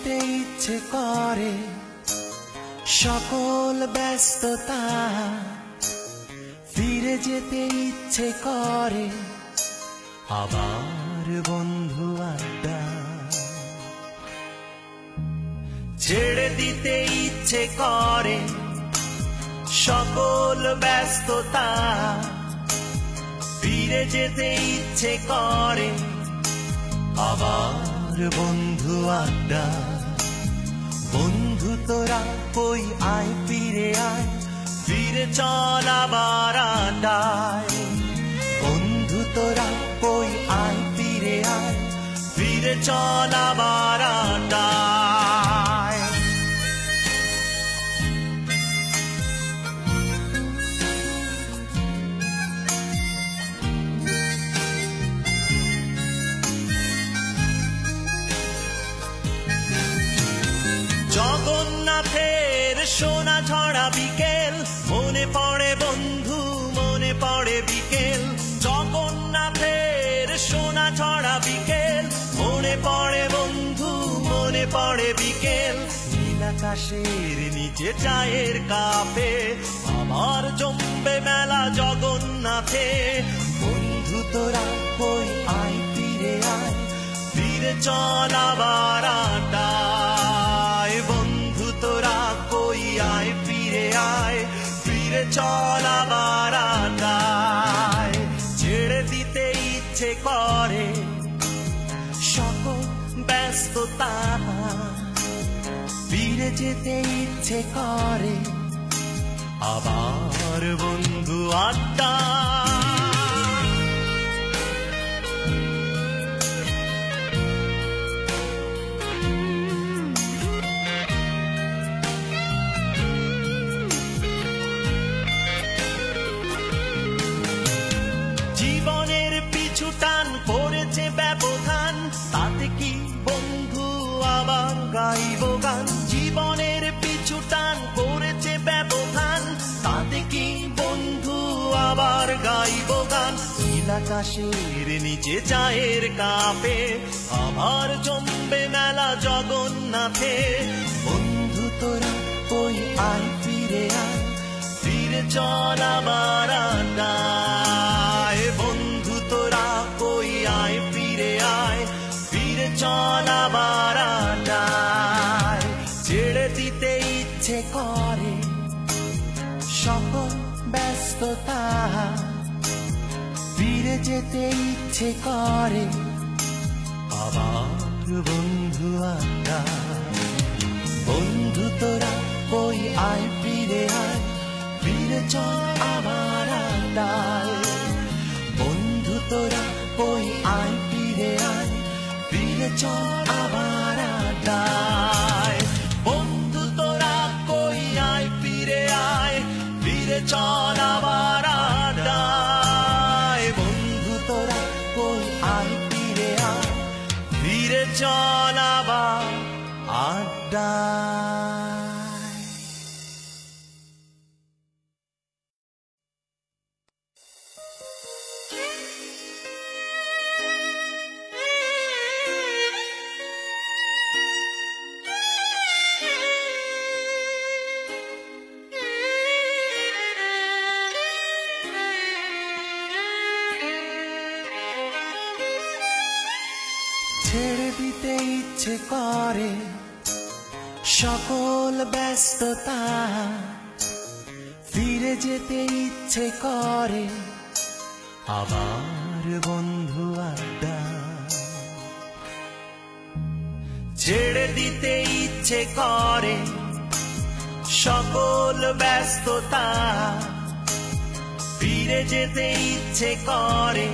দিতে ইচ্ছে করে সকল ব্যস্ততা, ফিরে যেতে ইচ্ছে করে আবার বন্ধু আড্ডা। ছেড়ে দিতে ইচ্ছে করে সকল ব্যস্ততা, ফিরে যেতে ইচ্ছে করে আবার বন্ধু আড্ডা। বন্ধু তোরা কই আয়, ফিরে আয়, ফিরে চল আবার আড্ডায়। বন্ধু তোরা কই আয়, ফিরে আয়, ফিরে চল আবার আড্ডায়। জগন্নাথের সোনা ঝরা বিকেল, মনে পড়ে বন্ধু, মনে পড়ে বিকেল। জগন্নাথের সোনা ঝরা বিকেল, মনে পড়ে বন্ধু, মনে পড়ে বিকেল। নীল আকাশের নিচে চায়ের কাপে আবার জমবে মেলা জগন্নাথে। বন্ধু তোরা কই আয়, ফিরে আয়, ফিরে চল আবার আড্ডায়। বন্ধু তোরা কই আয়, ফিরে আয়, ফিরে চল আবার আড্ডায়। ছেড়ে দিতে ইচ্ছে করে সকল ব্যস্ততা, ফিরে যেতে ইচ্ছে করে আবার বন্ধু আড্ডা। জীবনের পিছু টান করেছে ব্যবধান, তাতে কি বন্ধু আবার গাইব গান। জীবনের পিছু টান করেছে ব্যবধান, তাতে কি বন্ধু আবার গাইব গান। নীল আকাশের নিচে চায়ের কাপে আবার জমবে মেলা জগন্নাথে। বন্ধু তোরা কই আয়, ফিরে আয়, ফিরে চল আবার আড্ডায়। বন্ধু তোরা কই আয়, ফিরে আয়, ফিরে চল আবার আড্ডায়। ছেড়ে দিতে ইচ্ছে করে সকল ব্যস্ততা, ফিরে যেতে ইচ্ছে করে আবার বন্ধু আড্ডা। বন্ধু তোরা কই আয়, ফিরে আয়, ফিরে চল আবার আড্ডায়। বন্ধু তোরা কই আয়, ফিরে আয়, ফিরে চল আবার আড্ডায়। বন্ধু তোরা কই আয়, ফিরে আয়, ফিরে চল আবার আড্ডায়। বন্ধু তোরা কই আয়, ফিরে আয়, ফিরে চল আবার আড্ডায়। ছেড়ে দিতে ইচ্ছে করে সকল ব্যস্ততা, ফিরে যেতে ইচ্ছে করে আবার বন্ধু আড্ডা। ছেড়ে দিতে ইচ্ছে করে সকল ব্যস্ততা, ফিরে যেতে ইচ্ছে করে